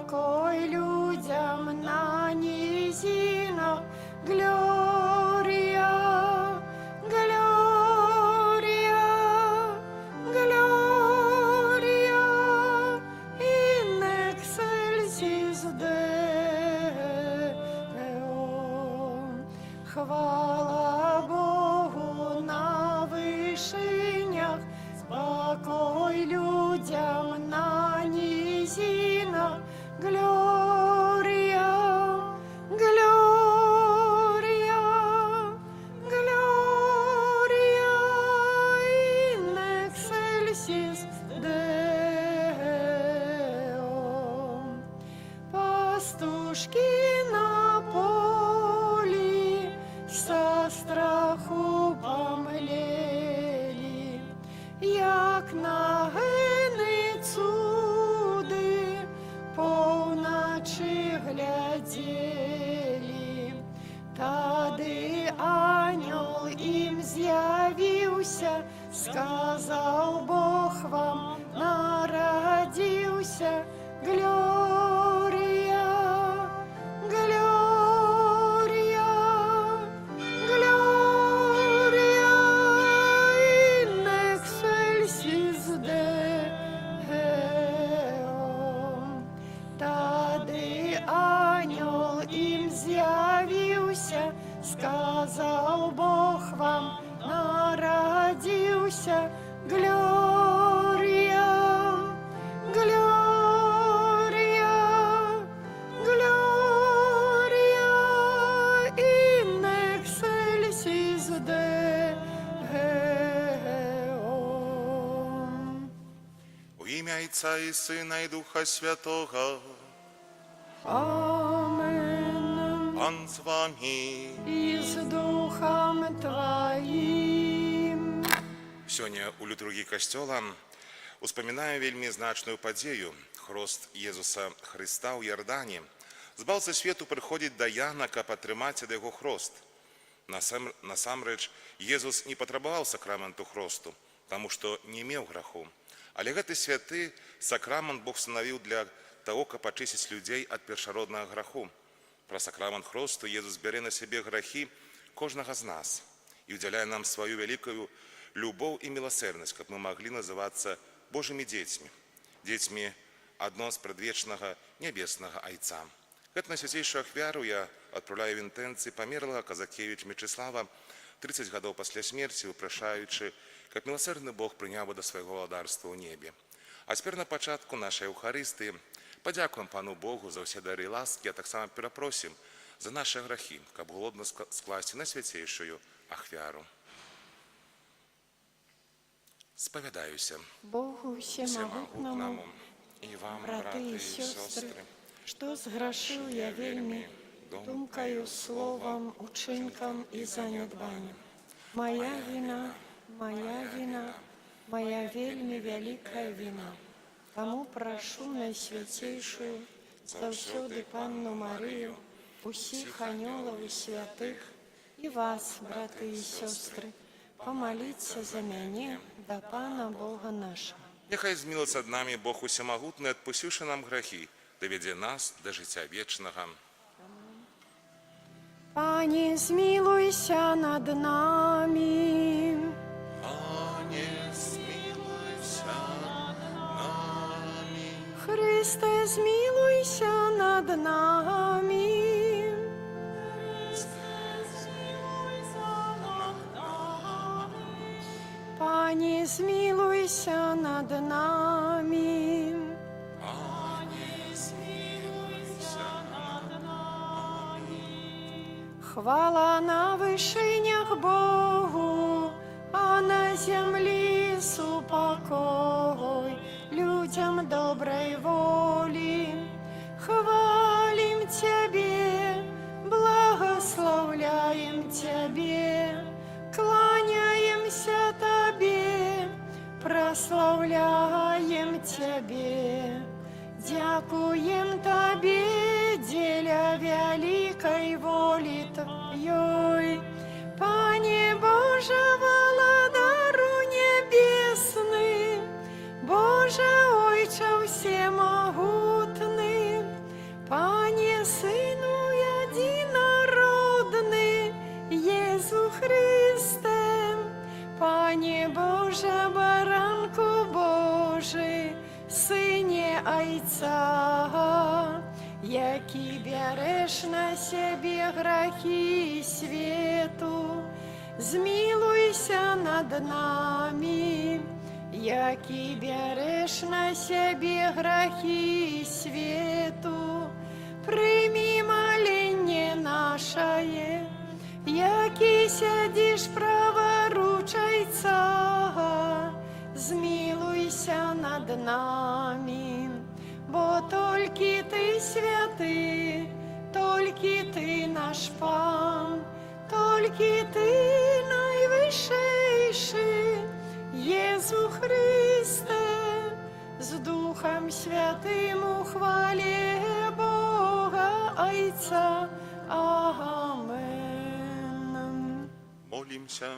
спокой людям на низинах. Глория, Глория, Глория, in excelsis Deo. Хвала Богу на вышинях, спокой людям на низинах. Глория, Глория, Глория, in excelsis Deo. Пастушки на поле со страху помлели, як на гени цуди повночі глядели. Тады ангел им з'явився, сказав: Бог вам народився. Глория, Глория, Глория, in excelsis Deo. Тады ангел им з'явився, сказав: Бог вам народився. Глория, Глория, Глория, in excelsis Deo. У ім'я Отця і Сина і Духа Святого. Amen. Пан з вами. И с Духом Твоим. Сёння у літургіі касцёла успамінаю вельмі значную падзею – хрост Езуса Хрыста ў Ярдані. Збаўца свету прыходзіць да Яна, каб атрымаць ад яго хрост. Насамрэч, Езус не патрабаваў сакраменту хросту, таму што не меў граху. Але гэты святы сакрамент Бог устанавіў для таго, каб ачысціць людзей ад першароднага граху. Пра сакрамент хросту Езус бярэ на сябе грахі кожнага з нас і ўдзяляе нам сваю вялікую любоў і міласэрнасць, каб мы маглі называцца Божымі дзецьмі, дзецьмі адно з прадвечнага нябеснага Айца. Гэта найсвяцейшую ахвяру я адпраўляю в інтэнцыі памерлага Казакевіч Мечыслава 30 гадоў пасля смерці, упрашаючы, каб міласэрны Бог прыняў да свайго владарства ў небе. А цяпер на пачатку нашай Еўхарыстыі падзякуем Пану Богу за ўсе дары і ласкі, а таксама перапросім за нашы грахі, каб голодна скласці найсвяцейшую ахвяру. Спавядаюся Богу всемогутному і вам, браты і сёстры, што зграшыў я вельмі думкаю, словам, учынкам і занядбаннем. Моя віна, моя вельмі вялікая віна. Таму прашу найсвяцейшую заўсёды Панну Марыю, усіх анёлаў і святых, і вас, браты і сёстры, помоліться за мяне да Пана Бога нашого. Няхай змілиться над нами Бог усемогутний, отпустивши нам грехи, доведе нас до життя вічного. Пане, змилуйся над нами. Пане, змилуйся над нами. Христе, змилуйся над нами. Пане, змилуйся над нами. Пане, змилуйся над нами. Хвала на вышинях Богу, а на земле супокой людям доброй воли. Хвалим Тебе, благословляем Тебе, кланяемся Тебе, прославляем Тебе, дякуем Тебе, деля великой воли Твоей. Пане Боже, владару небесный, Боже, Ойче всемогутный, які бярэш на сябе грахі свету, змілуйся над намі, які бярэш на сябе грахі свету, прыймі маленне нашае, які сядзіш праваручай цага, змілуйся над намі, бо толькі ты святы, толькі ты наш пан, толькі ты найвышэйшы, Езу Христе, з Духом Святым у хвале Бога Отца. Амен. Молимся.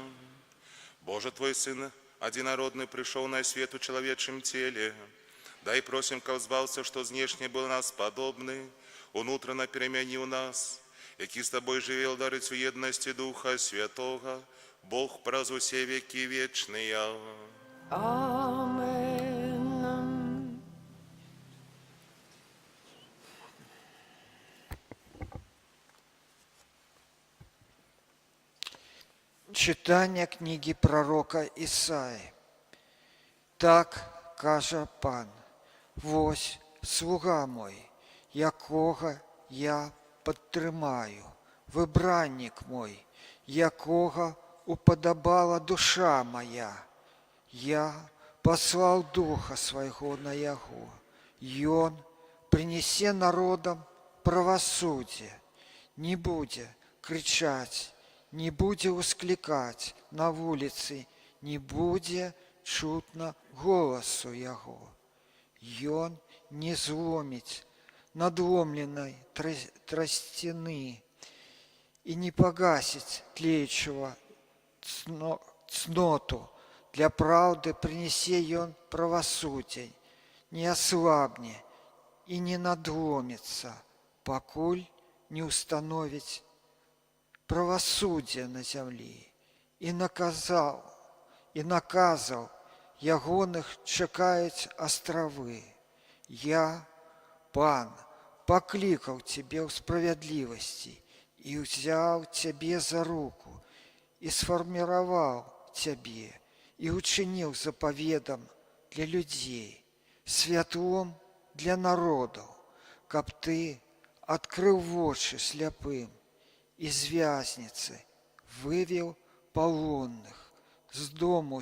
Боже, Твой Сын, одинородный, пришел на свет в человечем теле. Дай просим, каб звался, что знешне был нас подобный, внутренно переменил нас, які с Тобой живел дарить в едности Духа Святого, Бог праз усе веки вечные. Амен. Читання книги пророка Ісаї. Так каже Пан: «Вось слуга мой, якого я підтримаю, вибранник мой, якого уподобала душа моя. Я послал Духа Своего на Яго, и Он принесе народам правосудие, не буде кричать, не буде ускликать на вулиці, не буде чутно голосу Яго. И Он не зломить надломленной тростины и не погасить тлеющего цноту. Для правды принесе Он правосудие, не ослабне и не надломится, покуль не установить правосудие на земле, и наказал ягоных чекають острови. Я, Пан, покликал тебе в справедливости и взял тебе за руку, и сформировал тебе, и учинил заповедом для людей, святлом для народов, каб ты открыл вочи слепым, из вязницы вывел полонных, з дому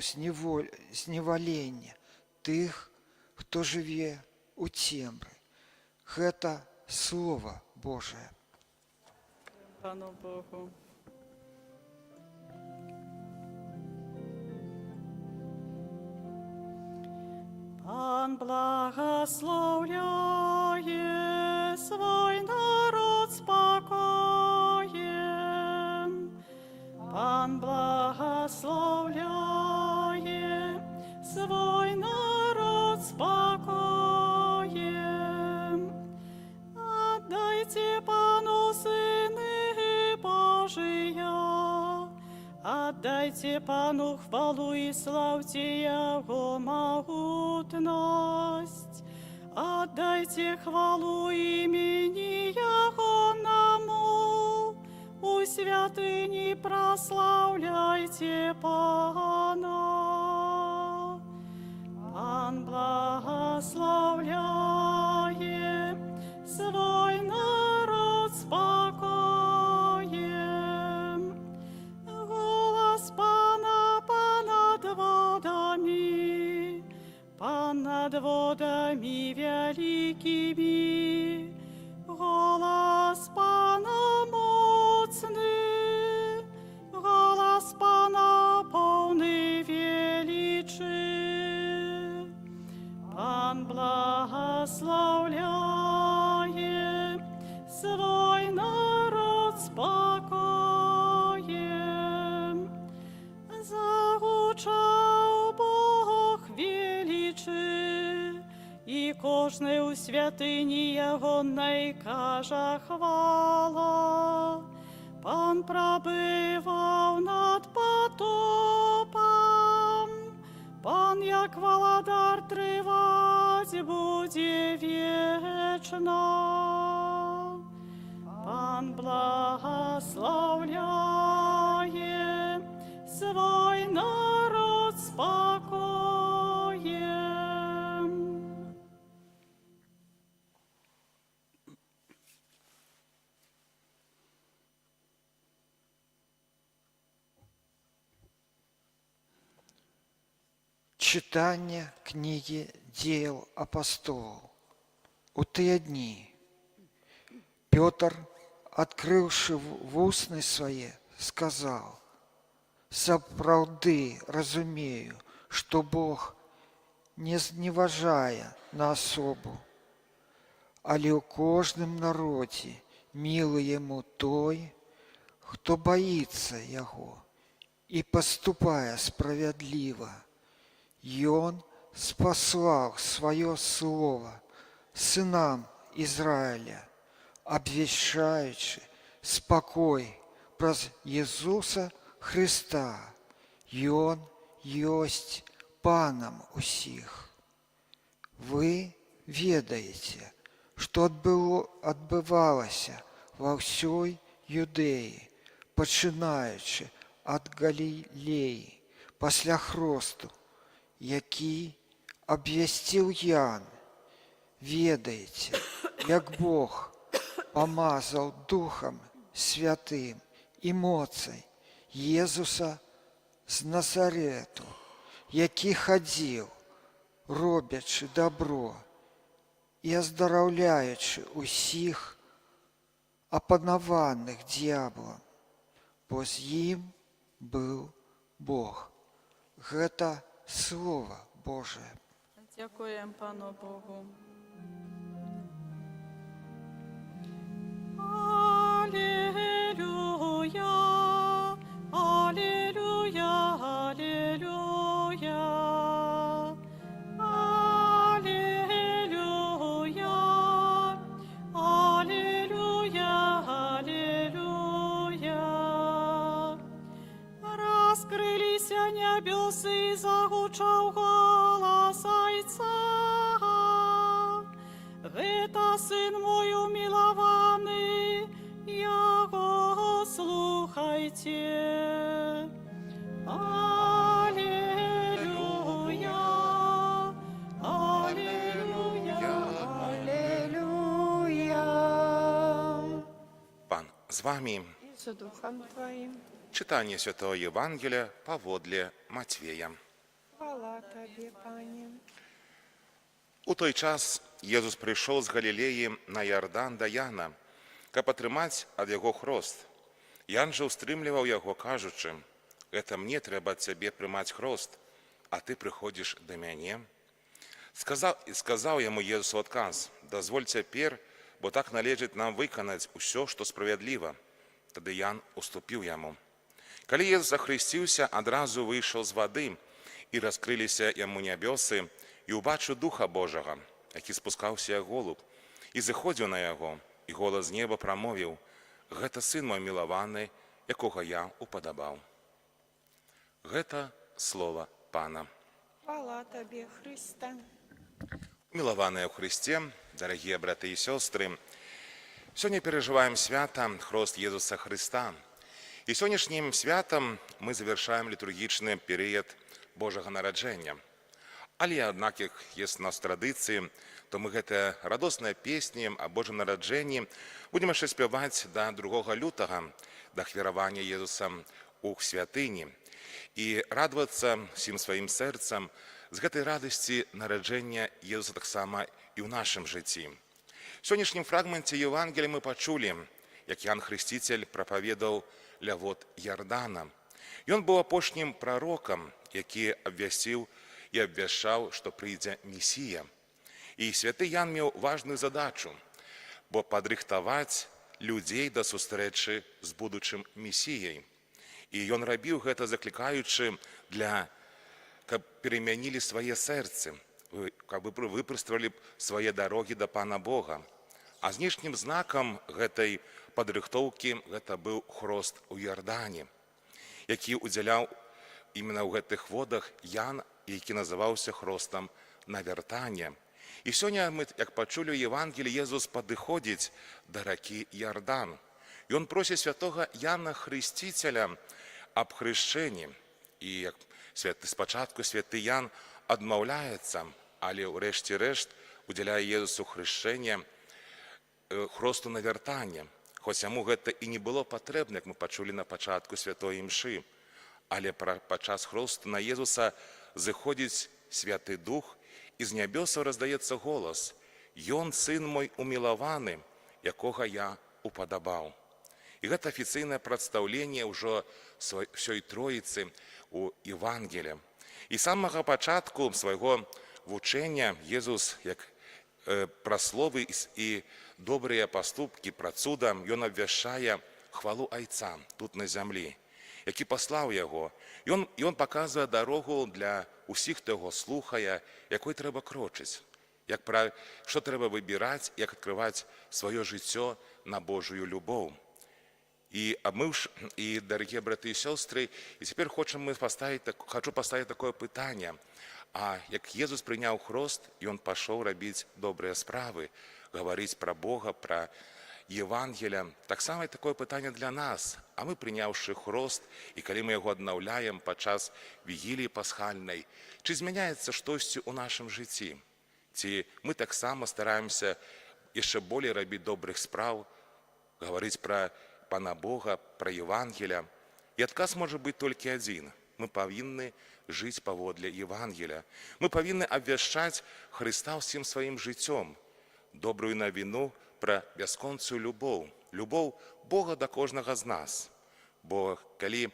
зневолення тих, хто живе у темрі. Гэта Слово Божие. Пану Богу. Пан благословляє свой народ спокоем. Пан благословляє свой народ спокоем. Отдайте Пану сыны Божия, отдайте Пану хвалу и славьте Его могутность. Отдайте хвалу имени Ягонному, у святыни прославляйте Пана. Пан благословляет свой народ спокоем. Голос Пана понад водами, Пан над водами великими. Голос Пана моцный, голос Пана полный величи. Пан благословляет свой народ спокоем. Загучал Бог величи, и кожний у святині Ягонnej каже хвала. Пан пробивав над потопом, Пан, як владар, тривать буде вечно. Пан благословляє свой народ спокоем. Читание книги «Дел апостолов». У те дни Петр, открывши вусны свои, сказал: «Сапраўды разумею, что Бог, не зневажая на особу, але ў кожным народе милый ему той, кто боится Яго и поступая справедливо. И Он спаслал свое слово сынам Израиля, обвещаючи спокой праз Иисуса Христа, и Он есть Паном усіх. Вы ведаете, что отбывалося во всей Юдеи, починаючи от Галилеи, пасля хросту, який обвестил Ян. Ведаете, як Бог помазал Духом Святым и моцей Єзуса з Назарету, який ходил, робячи добро и оздоровляючи усіх опанованных дьяволом, бо з ним был Бог». Гэта Слово Божие. Дякуємо Пану Богу. Алілюя, алілюя, алілюя. Алілюя, алілюя, алілюя. Раскрылися небесы, загучаў голос Отца. Гэта Сын мой умилованный, Яго слухайте. Аллилуйя, аллилуйя, Аллилуйя. Пан з вами. И за Духом Твоим. Читание Святого Евангелия паводле Матвея. Хвала Тебе, Пане. У той час Єзус прийшов з Галілеї на Йордан да Яна, каб атрымаць ад яго хрост. Ян жа ўстрымліваў яго, кажучы: «Гэта мне трэба ад цябе прымаць хрост, а ты прыходзіш да мяне». Сказаў яму Єзус у адказ: «Дазволь цяпер, бо так належыць нам выканаць усё, што справядліва». Тады Ян уступіў яму. Калі Єзус ахрысціўся, адразу выйшаў з вады, і раскрыліся яму нябёсы, і ўбачыў Духа Божага, які спускаўся як голуб, і зыходзіў на яго, і голас з неба прамовіў: «Гэта сын мой мілаваны, якога я упадабаў». Гэта слова Пана. Хвала Тебе, Христе. Милованные в Христе, дорогие братья и сестры, сегодня переживаем свято Хрост Иисуса Христа. И сегодняшним святом мы завершаем литургичный период Божьего народжения. Але, однак, як есть у нас традиции, то мы это радостные песни о Божьем народжении будем еще спевать до 2 лютого, до хвірования Иисуса у святыні, и радоваться всем своим сердцем з гэтай радости народжения Иисуса так само и в нашем житті. В сегодняшнем фрагменте Евангелия мы почули, як Ян Хреститель проповедовал ля вод Йордана. И он был апошнім пророком, який обвясил и обвяшал, что придет Мессия. И святый Ян имел важную задачу, бо подрыхтовать людей до сустрэчы с будучым Мессией. И он робил это, закликаючи каб перемянили свое сердце, каб выпрастравалі свои дороги до Пана Бога. А знешнім знаком этой подрыхтоўкі это был хрост у Йордане, які удзяляў именно в этих водах Ян, які называўся хростом навяртання. И сегодня мы, як почули в Евангелии, Иисус подыходит до реки Йордан. Ён просіць святога Яна Хрысціцеля аб хрышчэнні. І спачатку святы Ян адмаўляецца, але ўрэшце рэшт удзяляе Езусу хрышчэнне, хросту на вяртанне. Хоць яму гэта і не было патрэбна, як мы пачулі на пачатку святой імшы. Але падчас хросту на Езуса зыходзіць Святы Дух, і з нябёсаў раздаецца голас: «Ён сын мой умілаваны, якога я упадабаў». І гэта афіцыйнае прадстаўленне ўжо ўсёй Троіцы у Евангелі. І з самага пачатку свайго вучэння Езус, як пра словы і добрыя паступкі, пра цуда, ён абвяшчае хвалу Айца тут на зямлі, які паслаў яго. Ён паказвае дарогу для ўсіх, хто яго слухае, якой трэба крочыць, што трэба выбіраць, як адкрываць сваё жыццё на Божую любоў. І дарагія браты і сёстры, і цяпер хочу паставіць такое пытанне. А як Езус прыняў хрост, ён пашоў рабіць добрыя справы, гаварыць пра Бога, пра Евангеля. Таксама і такое пытанне для нас. А мы, прыняўшы хрост, і калі мы яго аднаўляем падчас вігіліі пасхальнай, ці змяняецца штосьці ў нашым жыцці? Ці мы таксама стараемся яшчэ болей рабіць добрых спраў, гаварыць пра Пана Бога, пра Евангеля? І адказ можа быць толькі адзін. Мы павінны жыць паводле Евангеля. Мы павінны абвяшчаць Хрыста ўсім сваім жыццём, добрую навіну пра бясконцую любоў, любоў Бога да кожнага з нас. Бо калі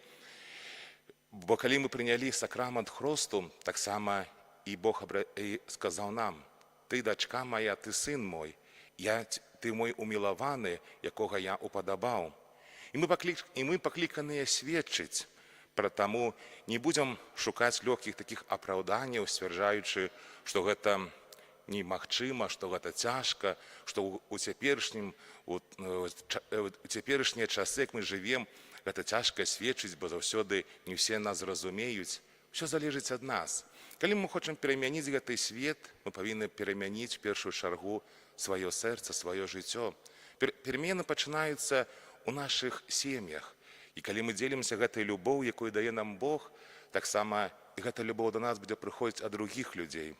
мы прынялі сакрамент хросту, таксама і Бог сказаў нам: «Ты, дачка моя, ты сын мой, ты мой умілаваны, якога я упадабаў». І мы пакліканыя сведчыць. Таму не будзем шукаць лёгкіх такіх апраўданняў, сцвярджаючы, што гэта немагчыма, што гэта цяжка, што ў цяперашнія часы, як мы жывем, гэта цяжка сведчыць, бо заўсёды не ўсе нас зразумеюць. Усё залежыць ад нас. Калі мы хочам перамяніць гэты свет, мы павінны перамяніць у першую чаргу сваё сэрца, сваё жыццё. Перамены пачынаюцца ў нашых сем'ях. І калі мы дзелімся гэтай любоў, якую дае нам Бог, таксама і гэта любоў да нас будзе прыходзіць ад другіх людзей.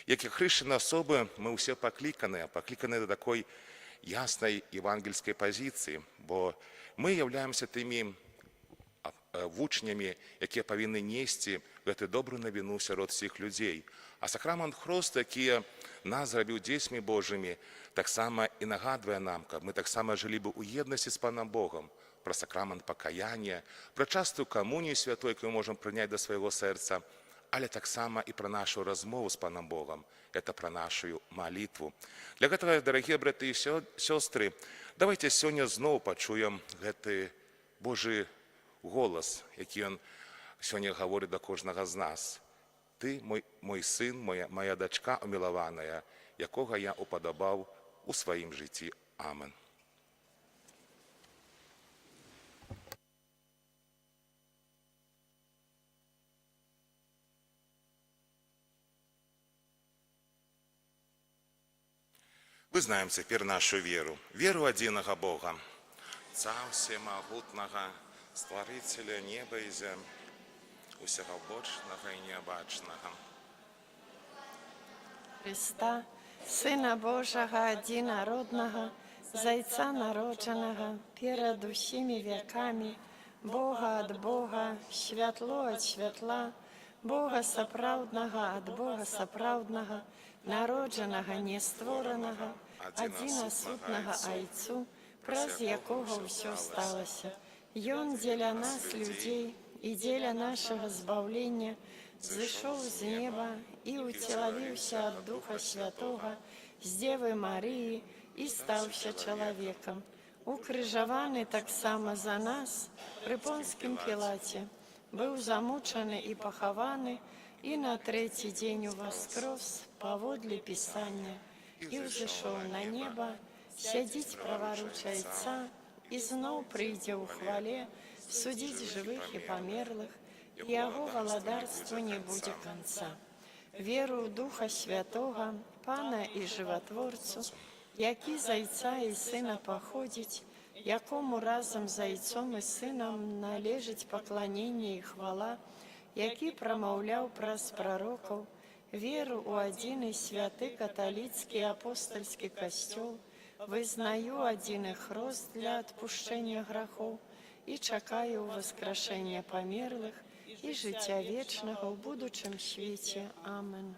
Як хрышчаныя асобы, мы ўсе пакліканыя да такой яснай евангельскай пазіцыі, бо мы з'яўляемся тымі вучнямі, якія павінны несці гэту добрую навіну сярод усіх людзей. А сакрамент хросту, які нас зрабіў дзецьмі Божымі, таксама і нагадвае нам, каб мы таксама жылі бы ў еднасці з Панам Богом, пра сакрамент пакаяння, пра частую камунію святой, якую можам прыняць да свайго сэрца, але таксама і пра нашу размову з Панам Богом, гэта пра нашу малітву. Для гэтага, дарагія браты і сёстры, давайте сёння зноў пачуем гэты Божы голас, які ён сёння гаворыць да кожнага з нас. Ты, мой сын, моя дачка умілаваная, якога я упадабаў у сваім жыцці. Амен. Вызнаем цяпер нашу веру, веру адзінага Бога, Отца Всемагутнага, Стварыцеля неба і зямлі, усяго бачнага і неабачнага. Христа, Сына Божага адзінароднага, Зайца народжанага, перад усімі вякамі, Бога ад Бога, святло ад святла, Бога сапраўднага ад Бога сапраўднага, народжанага, нестворанага, адзінасутнага Айцу, праз якога ўсё сталася. Ён дзеля нас, людзей, і дзеля нашага збаўлення, зышоў з неба і уцелавіўся ад Духа Святога з Дзевы Марыі і стаўся чалавекам. Укрыжаваны таксама за нас пры Понскім Пілаце, быў замучаны і пахаваны, і на трэці дзень уваскрос паводле Пісання, і ўзышоў на неба, сядзіць праваруч Айца, і зноў прыйдзе ў хвале судзіць жывых і памерлых, і яго валадарству не будзе канца. Веру ў Духа Святога, Пана і Жыватворцу, які з Айца і Сына паходзіць, якому разом з Отцом і Сином належить поклоніння і хвала, який промовляв праз пророков, віру у один і святий католицький апостольський костюл, визнаю один і хрост для відпущення грехов і чекаю воскрешення померлих і життя вічного в будучому світі. Амен.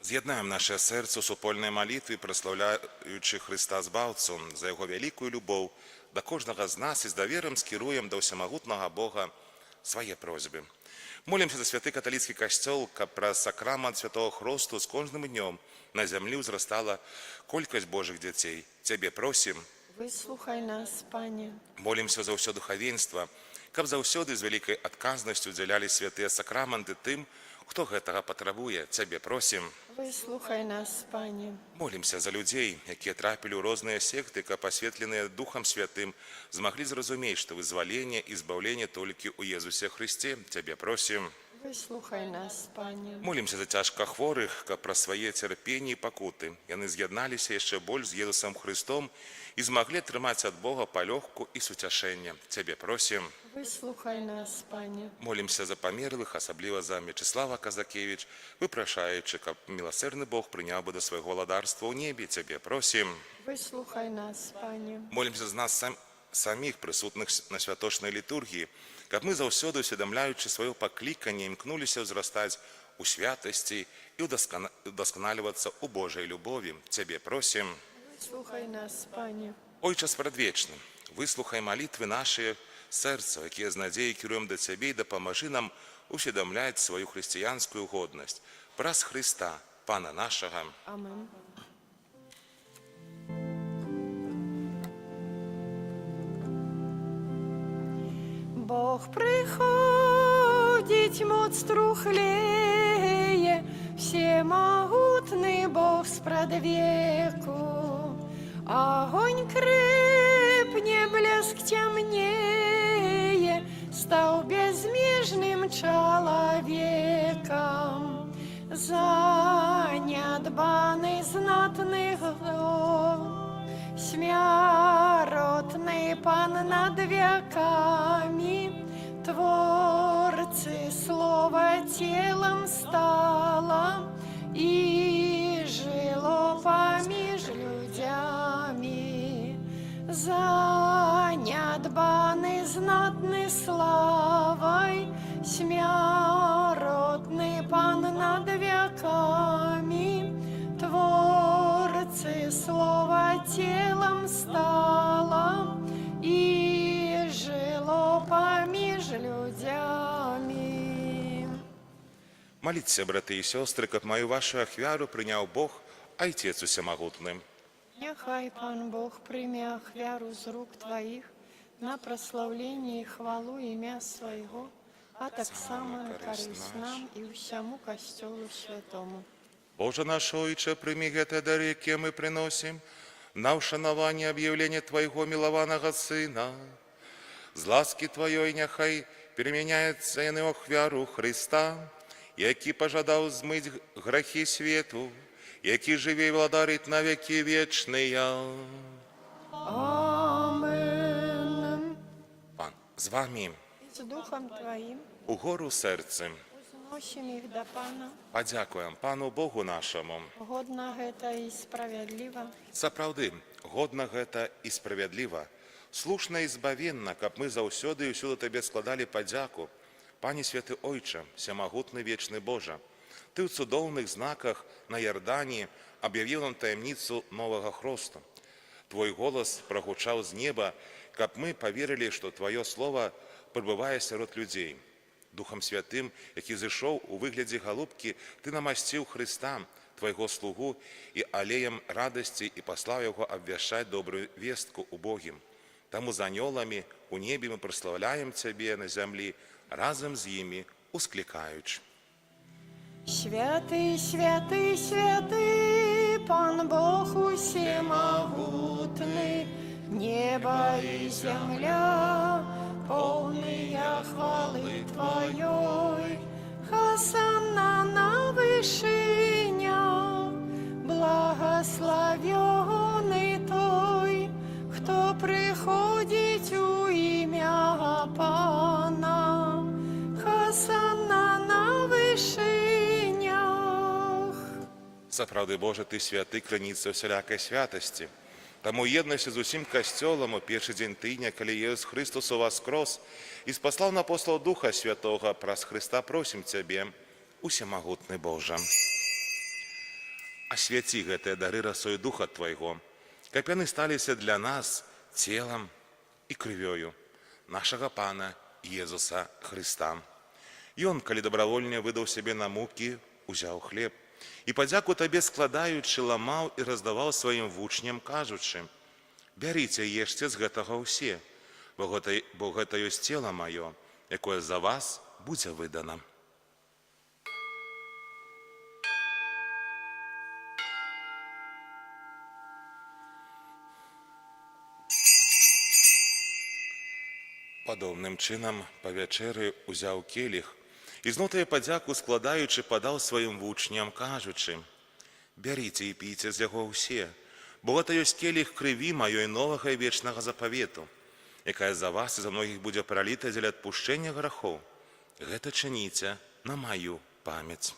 З'єднаємо наше серце у супольній молитві, прославляючи Христа Збавцю за Його велику любов до кожного з нас і з довіром скеруємо до всемогутного Бога свої просьби. Молимся за святий католицький костел, каб про сакрамент Святого Хресту з кожним днем на землі узростала кількість Божих дітей. Тебе просим. Вислухай нас, Пане. Молимся за все духовенство, каб заўсёды з великой отказностью удзялялі святыя сакраменты тым, хто гэтага патрабуе. Тебе просим. Выслухай нас, Пане. Молимся за людзей, якія трапілі ў розныя секты, каб асветленыя Духам Святым змаглі зразумець, што вызваленне і збаўленне толькі ў Езусе Христе. Тебе просим. Выслухай нас, Пане. Молимся за цяжка хворых, каб пра свае цярпенні і пакуты яны з'ядналіся яшчэ больш з Езусам Христом і змаглі атрымаць ад Бога палёгку і суцяшэнне. Тебе просим. Выслухай нас, Пане. Молимся за памерлых, асабліва за Мячеслава Казакевич, выпрашаючы, каб міласэрны Бог прыняў бы да свайго владарства ў небе. Тебе просим. Выслухай нас, Пане. Молимся за нас самих, прысутных на святочнай літургіі, каб мы заўсёды, усведамляючы сваё пакліканне, імкнуліся ўзрастаць у святасці і удасканалівацца ў Божай любові. Тебе просим. Выслухай нас, Пане. Ойче спрадвечны, выслухай малітвы нашыя сэрца, якія з надзеяй кіруем да Цябе, і дапамажы нам усведамляць сваю хрысціянскую годнасць. Праз Христа, Пана нашага. Амен. Бог приходить, моц трухлее, всемогутный Бог спрадвеку. Огонь крепне, блеск темнее, стал безмежным человеком. Занядбаный знатных дом, смяротный Пан над веками, Творцы слова телом стало и жило помеж людьми. Занядбаный знатный славой, смяротный Пан над веками, Творцы слова телом стало и жило помеж людьми. Моліться, брати і сестри, каб мою вашу ахвяру прийняв Бог, Отець усемогутний. Нехай Пан Бог прийме ахвяру з рук Твоїх на прославлення і хвалу ім'я Своєго, а так само на користь нам і всьому Костюлу Святому. Боже наш Ойче, прийми гэты дар, які ми приносим, на вшанування об'явлення Твоєго милованого Сина. З ласки Твоєї нехай переміняється яны ахвяру Христа, які пожадав змить грехи світу, які живе і владарить на веки вечные. Амен. Пан з вами, З Духом Твоїм угору серцем. узносим їх до Пана. Подякуємо Пану Богу нашому. Годна гэта і справядліва. Сапраўды, годна гэта і справядліва, слушна і збавенна, каб мы заўсёды і ўсюды Табе складалі падзяку. Пане святы Ойче, всемогутны вечны Божа, Ты ў цудоўных знаках на Ярдані аб'явіў нам таямніцу новага хросту. Твой голас прагучаў з неба, каб мы паверылі, што Твоё слово прыбывае сярод людзей. Духам Святым, які зышоў у выглядзе галубкі, Ты намасціў Христа, Твайго слугу, і алеем радасці і паслаў яго абвяшчаць добрую вестку убогім. Таму з анёламі у небе мы праслаўляем Цябе на зямлі, разам з імі усклікаючы. Святый, святый, святый, Пан Бог усемогутный, небо и земля, полные хвалы Твоей. Хосанна на вышинях, благословенный Той, кто приходит Сапраўды, Божа, Ты святы, крыніца ўсялякай святасці. Таму еднасці з усім касцёлам у першы дзень тыдня, калі Езус Христос уваскрос і спаслаў на апостол Духа Святога, праз Христа просім Цябе, усемагутны Божа. Асвяці гэтыя дары расою Духа Твайго, каб яны сталіся для нас целам і крывёю нашага Пана Езуса Христа. Ён, калі добравольна выдаў сябе на мукі, узяў хлеб і падзяку Табе складаючы, ламаў і раздаваў сваім вучням, кажучы: «Бярыце, ешце з гэтага ўсе, бо гэта ёсць цела маё, якое за вас будзе выдана». Падобным чынам па вячэры ўзяў келіх і знутая падзяку складаючы падаў сваім вучням, кажучы: «Бярыце і піце з яго ўсе, бо гэта ёсць келіх крыві маёй новага і вечнага запавету, якая за вас і за многіх будзе праліта дзеля адпушчэння грахоў. Гэта чыніце на маю памяць».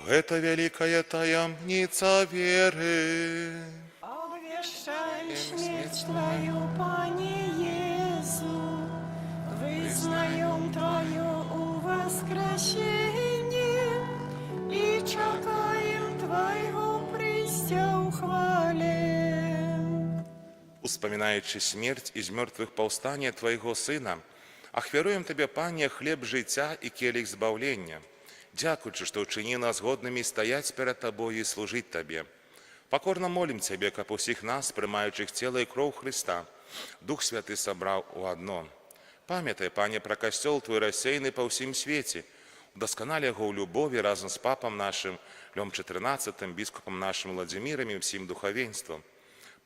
Гэта вялікая таямніца веры. Обвещаем смерть Твою, Пане Иису, вызнаем Твое воскресение и чекаем Твоего прийстя у хвале. Успамінаючы смерць і з мёртвых паўстання Твайго Сына, ахвяруем Табе, Пане, хлеб жыцця і келіх збаўлення. Дзякуючы, што ўчыні нас годнымі стаяць перад Табою і служыць Табе. Пакорна молім Цябе, каб усіх нас, прымаючых цела і кроў Христа, Дух Святы сабраў у адно. Памятай, Пане, пра касцёл Твой рассеяны па ўсім свеце, удасканалі яго ў любові разам з папам нашым, Лём XIV, біскупам нашым Владзімірам і ўсім духавенствам.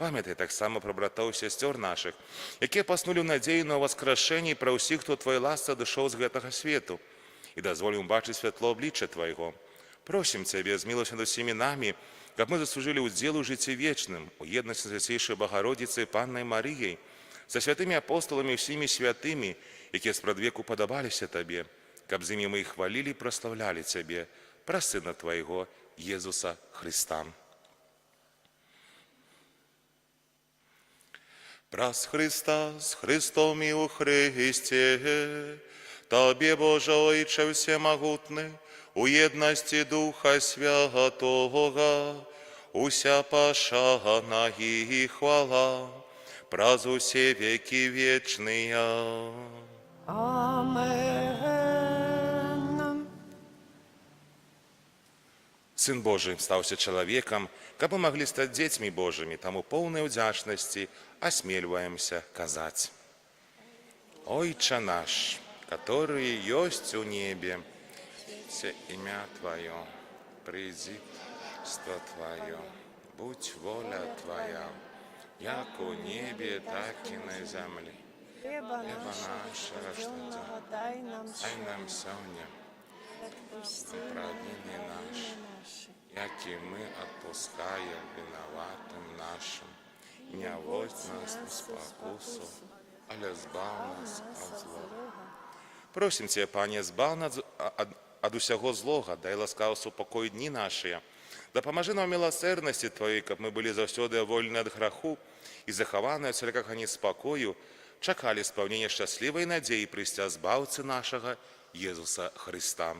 Памятай таксама пра братоў і сясцёр нашых, якія паснулі ў надзею на ўваскрашэнне, і пра ўсіх, хто Твоей ласцы адышоў з гэтага свету, і дазволім бачыць святло аблічча Твайго. Просім Цябе, змілуйся над усімі намі, каб мы заслужылі ўдзел у жыцці вечным, у еднасці з Свяцейшай Багародзіцай Паннай Марыяй, са святымі апосталамі і ўсімі святымі, якія спрадвеку падабаліся Табе, каб з імі мы і хвалілі і праслаўлялі Цябе, праз Сына Твайго, Езуса Христа. Праз Христа, з Христом і у Христе, Табе, Боже Ойче всемогутний, у єдності Духа Святого, уся пошана і хвала, праз усі веки вечные. Амен. Сын Божий стаўся чалавекам, каб мы маглі стаць дзецьмі Божымі, таму поўнай удзячнасці асмельваемся казаць. Ойче наш, который есть у небе, все имя Твое, приди, что Твое, будь воля Твоя, як у небе, так и на земле. Хлеба нашего нашего дай нам сегодня, отпусти провины наши, наши. як и мы отпускаем виноватым нашим. Не вводь нас в спокусу, але збав нас от злого. Просім Цябе, Пане, збав нас ад усяго злога, дай ласкаво супокой дні наші. Дапамажы нам милосерднасці Твоей, каб мы былі заўсёды вольны ад граху і захаваныя ад усялякага неспакою, чакалі спаўнення шчаслівай надзеі прыйсця збаўцы нашага Езуса Христа.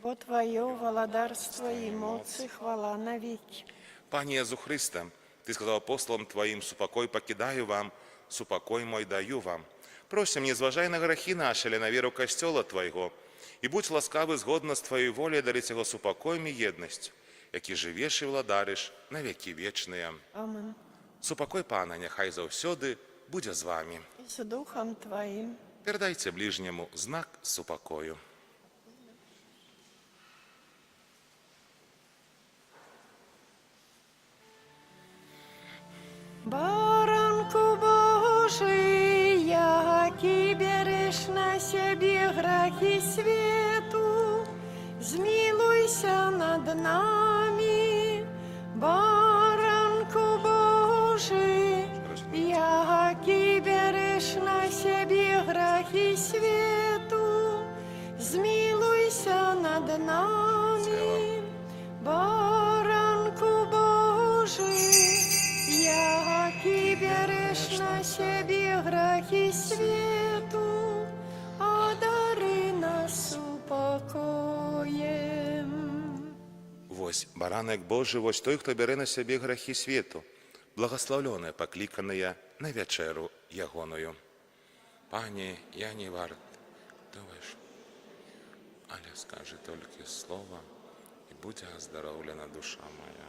Бо Твое владарство и моц и хвала навеки. Пане Езу Христе, Ты сказал апостолам Твоим: «Супокой покидаю вам, супокой мой даю вам». Просим, не зважай на грахи наши, але на веру костела Твоего, и будь ласкавы згодно с Твоей волей дарить его супокоем и едность, які живеш і владариш на веки вечные. Амен. Супокой Пана, нехай заўсёды будзе з вами. И с Духом Твоим. Передайте ближнему знак супокою. Баранку Божий, який береш на себе грехи свету, змилуйся над нами. Баранку Божий, грехи свету, змилуйся над нами. Баранку Божий, яки береш на себе грехи свету, одари нас упокоем. Вось баранак Божы, вось той, хто бярэ на сябе грахі свету, благословленыя, пакліканыя на вячэру ягоную. Пане, я не варт, думаеш, але скажи толькі слова, і будзе аздароўлена душа моя.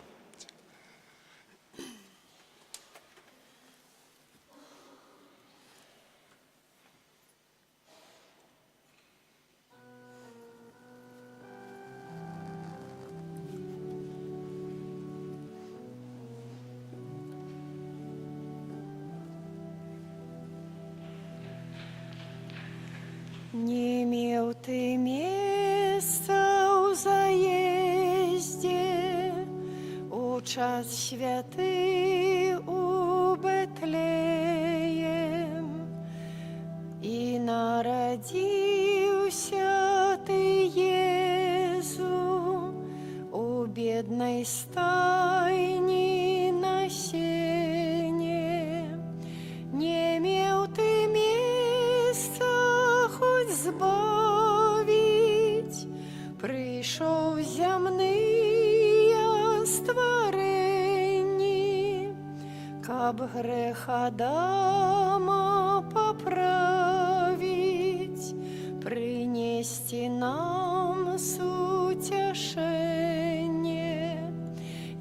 Не меў ты месца ў заезде у час святы у Бэтлеем, і нарадзіўся ты, Езу, у беднай стайні на сене. Не меў ты месца хоць збавіць, прыйшоў зямныя стварэнні, каб грэх Адама паправіць, прынесці нам суцяшэнне.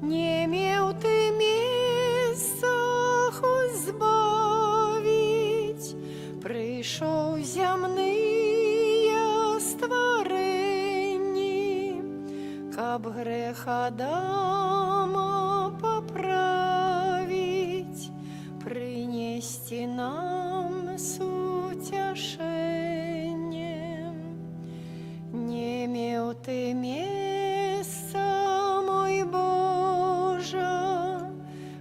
Не меў ты месца хоць збавіць, прыйшоў зямныя стварэнні, каб грэх Адама паправіць, прынесці нам суцяшэнне. Не меў ты месца, мой Божа,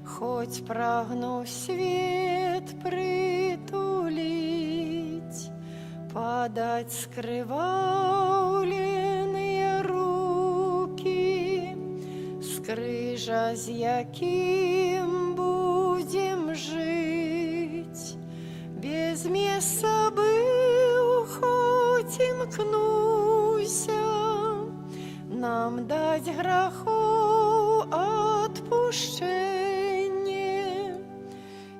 хоць прагнуў свет прытуліць, падаць скрываўленыя рукі, з крыжа, з якім будзем жыць. Без месца быў, хоць імкнуся, нам даць грахоў адпушчэнне,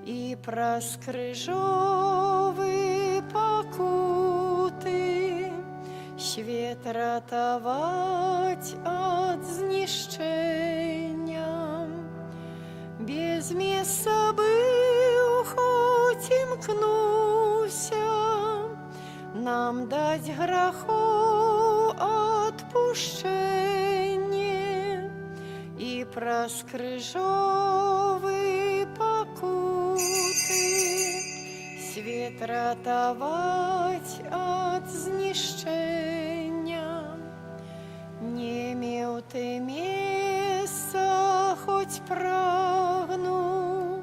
і праз крыжовы пакуты свет ратаваць ад знішчэння. Без месца быў, хоць імкнуся, нам даць грахоў адпушчэнне, і праз крыжовы пакуты свет ратаваць ад знішчэння. Не меў ты месца, хоць прагнуў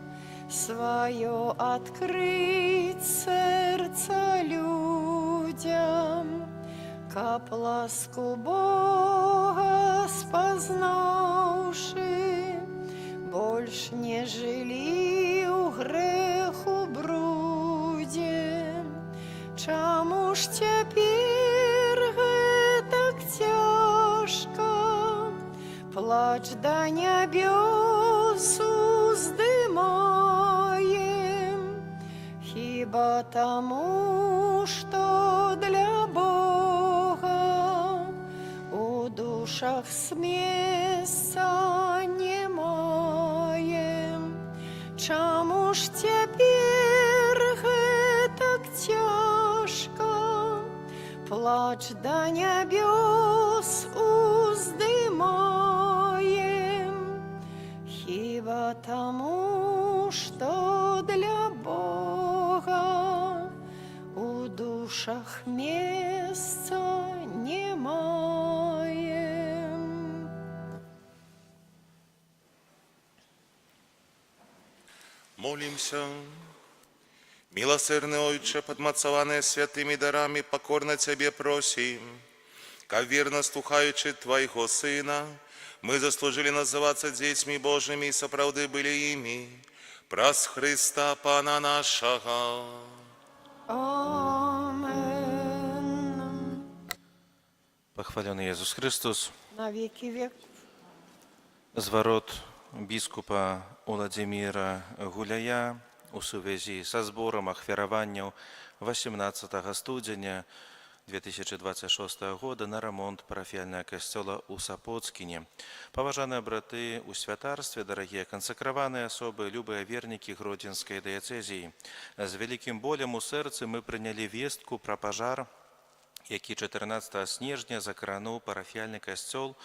сваё адкрыць сэрца людзям, каб ласку Бога спазнаўшы, больш не жылі ў грэху брудзе. Чаму ж цяпер гэтак цяжка, плач да нябёс уздымаем? Хіба таму, што для Бога у душах с месца не маем? Чаму ж цяпер гэтак цяжка, плач да нябёс уздымаем? Хіба таму, што для Бога у душах месца не маем. Молимся. Милосердный Отче, подмацованные святыми дарами, покорно Тебе просим, как верно слухаючи Твоего Сына, мы заслужили называться детьми Божьими и соправды были ими. Праз Христа Пана нашего. Amen. Похвалений Єсус Христос. На веки веков. Зворот біскупа Уладзіміра Гуляя у сувязі са збором ахвяраванняў 18 студзеня 2026 года на ремонт парафіяльнага касцёла ў Сапоцкіне. Паважаныя браты ў святарстве, дарагія кансакраваныя асобы, любыя вернікі Гродзенскай дыяцэзіі. З вялікім болем у сэрцы мы прынялі вестку пра пажар, які 14 снежня закрануў парафіяльны касцёл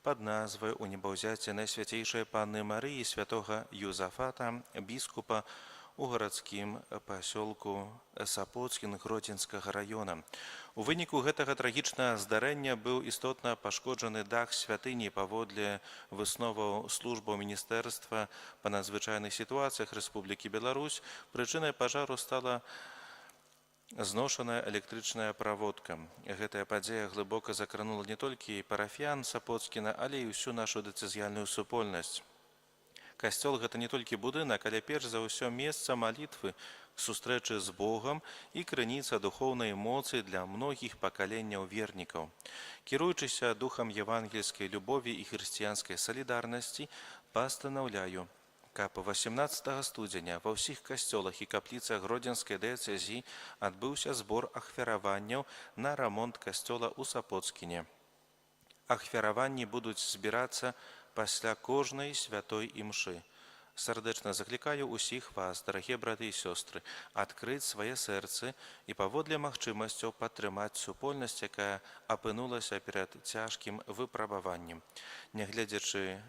пад назвай у небаўзяцці Найсвяцейшай Панны Марыі святога Юзафата, біскупа у гарадскім пасёлку Сапоцкін Гродзенскага раёна. У выніку гэтага трагічнага здарэння быў істотна пашкоджаны дах святыні. Паводле высноваў службаў міністэрства па надзвычайных сітуацыях Рэспублікі Беларусь прычынай пажару стала зношаная электрычная праводка. Гэтая падзея глыбока закранула не толькі парафіян Сапоцкіна, але і ўсю нашу дыцэзіяльную супольнасць. Касцёл – гэта не толькі будынак, але перш за ўсё месца малітвы, сустрэчы з Богам і крыніца духоўнай моцы для многіх пакаленняў вернікаў. Кіруючыся духам евангельскай любові і хрысціянскай салідарнасці, пастанаўляю, каб 18 студзеня ва ўсіх касцёлах і капліцах Гродзенскай дыяцэзіі адбыўся збор ахвяраванняў на рамонт касцёла ў Сапоцкіне. Ахвяраванні будуць збірацца пасля кожнай святой імшы. Сардэчна заклікаю усіх вас, дарагія браты і сёстры, адкрыць свае сэрцы і паводле магчымасцяў падтрымаць супольнасць, якая апынулася перад цяжкім выпрабаваннем. Нягледзячы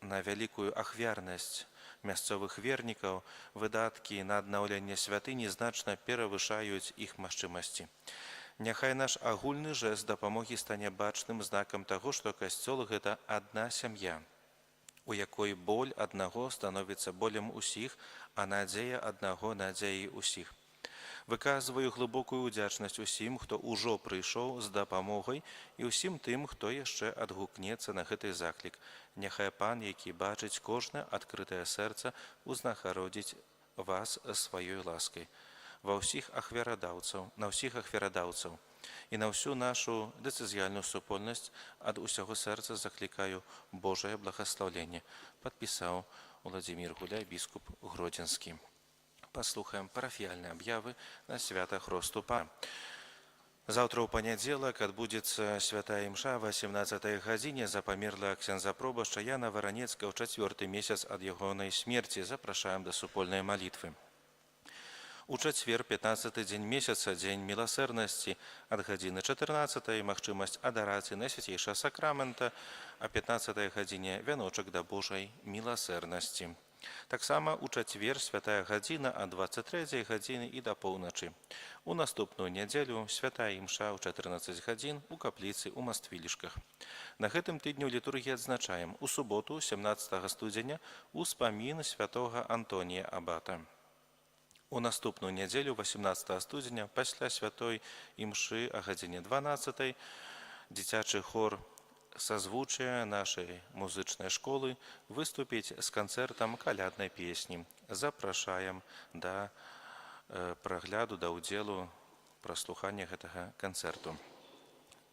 на вялікую ахвярнасць мясцовых вернікаў, выдаткі на аднаўленне святыні значна перавышаюць іх магчымасці. Няхай наш агульны жэст дапамогі стане бачным знакам таго, што касцёл – гэта адна сям'я, у якой боль аднаго становіцца болем усіх, а надзея аднаго надзеяй усіх. Выказваю глыбокую ўдзячнасць усім, хто ўжо прыйшоў з дапамогай, і ўсім тым, хто яшчэ адгукнецца на гэты заклік. Няхай Пан, які бачыць кожнае адкрытае сэрца, узнагародзіць вас сваёй ласкай. На ўсіх ахвярадаўцаў і на ўсю нашу дыцэзіяльную супольнасць ад усяго сэрца заклікаю Божае благаслаўленне. Падпісаў Уладзімір Гуляй, біскуп Гродзенскі. Паслухаем парафіяльныя аб'явы на свята Хросту Пана. Заўтра ў панядзелак адбудзецца святая імша о 18 гадзіне за памерлага ксяндза пробашча Яна Варанецкага ў 4-й месяц ад ягонай смерці. Запрашаем да супольнай малітвы. У чацвер, 15-й дзень месяца, дзень міласэрнасці, ад гадзіны 14-й магчымасць адарацыі Найсвяцейшага сакрамента, а 15-й гадзіне вяночак да Божай міласэрнасці. Таксама у чацвер святая гадзіна ад 23-й гадзіны і да поўначы. У наступную нядзелю святая імша ў 14 гадзін у капліцы ў Маствілішках. На гэтым тыдню літургіі адзначаем у суботу, 17 студзеня, успамін святога Антонія Абата. У наступную нядзелю, 18 студзеня, пасля святой імшы а гадзіне 12-й, дзіцячы хор сазвучыя нашай музычнай школы выступіць з канцэртам каляднай песні. Запрашаем да прагляду, да ўдзелу праслухання гэтага канцэрту.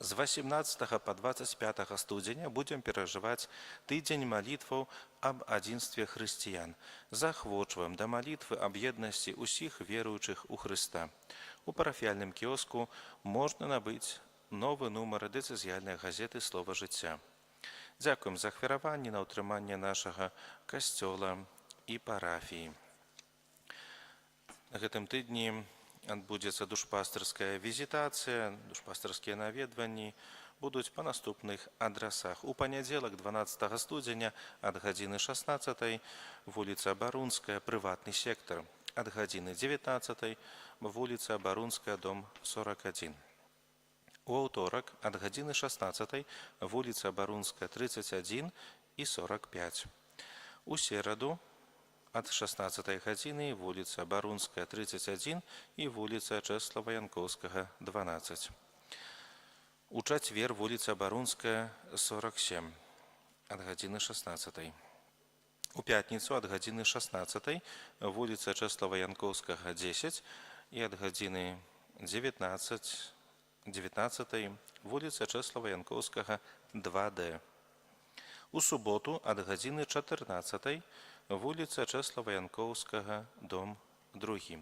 З 18 па 25 студзеня будзем перажываць тыдзень малітваў аб адзінстве хрысціян. Заахвочваем да малітвы аб еднасці ўсіх веруючых у Хрыста. У парафіяльным кіоску можна набыць новы нумар дыцэзіяльнай газеты «Слова жыцця». Дзякуем за ахвяраванне на ўтрыманне нашага касцёла і парафіі. На гэтым тыдні адбудзецца душпастырская візітацыя, душпастырскія наведванні будуць па наступных адрасах. У панядзелак, 12 студзеня, ад гадзіны 16-й, вуліца Барунская, прыватны сектар. Ад гадзіны 19-й, вуліца Барунская, дом 41. У аўторак, ад гадзіны 16-й, вуліца Барунская, 31 і 45. У сераду, ад 16 гадзіны вуліца Барунская, 31 і вуліца Чэслава Янкоўскага, 12. У чацвер вуліца Барунская, 47, ад гадзіны 16. У пятніцу ад гадзіны 16 вуліца Чэслава Янкоўскага, 10 і ад гадзіны 19 вуліца Чэслава Янкоўскага, 2D. У суботу ад гадзіны 14 вуліца Чэслава Янкоўскага, дом 2.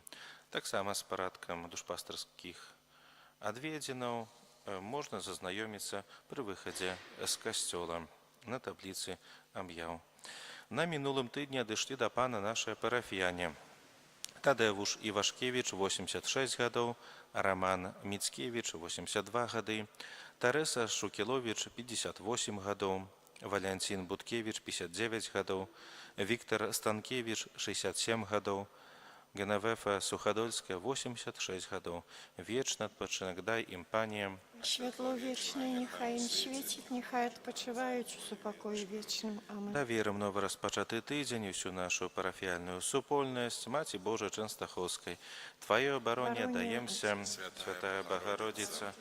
Таксама з парадкам душпастарскіх адведзінаў можна зазнаёміцца пры выхадзе з касцёла на табліцы аб'яў. На мінулым тыдні адышлі да пана нашыя парафіяне. Тадэвуш Івашкевіч, 86 гадоў, Раман Міцкевіч, 82 гады, Тарэса Шукіловіч, 58 гадоў, Валянцін Буткевіч, 59 гадоў, Віктар Станкевіч, 67 гадоў, Генавефа Сухадольская, 86 гадоў. Вечны адпачынак дай ім, пане. Святло вечнае, нехай ім свеціць, нехай адпачываюць у супакоі вечным. Амэн. Даверым новы распачаты тыдзень усю нашу парафіяльную супольнасць Маці Божай Чэнстахоўскай. Тваёй абароне даемся, Святая Богородица,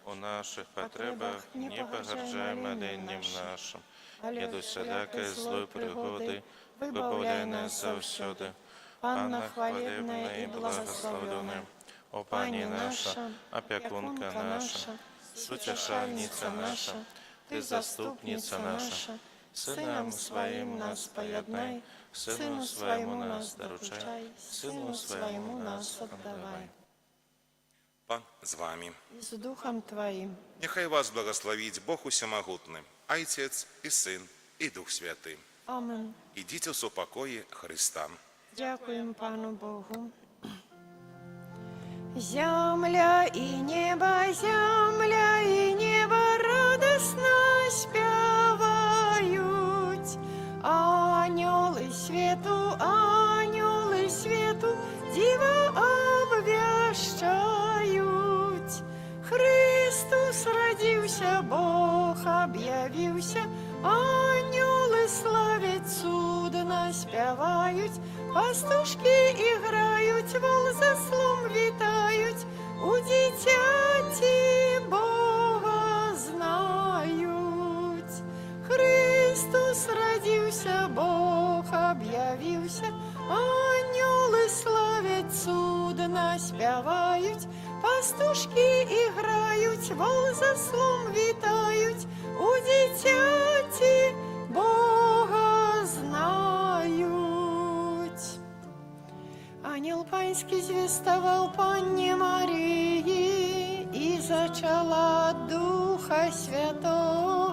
у наших патрэбах не пагарджай маленнем нашим. Не дуй сялякай злой прыгоды, выбаўляй нас заўсёды. Панна хвалебная і благословленная, о Пані наша, опекунка наша, суцешальница наша, Ты заступница наша, Сынам Своим нас пояднай, Сыну Своему нас доручай, Сыну Своему нас отдавай. Пан з вами. І з Духом Твоим. Нехай вас благословить Бог усемогутный, Отец и Сын и Дух Святый. Амин. Идите в супокое Христа. Дякуємо Пану Богу. Земля і небо радосно співають. Ангели світу, діва обвящають. Христос родився, Бог об'явився, ангели славять, судно співають. Пастушки іграють, вол заслом вітають, у дитяті Бога знають. Христос родився, Бог об'явився, ангели славять, судно співають, пастушки іграють, вол заслом вітають, у дитяті Бога знають. Ангел Панський звістував Панні Марії і зачала Духа Святого.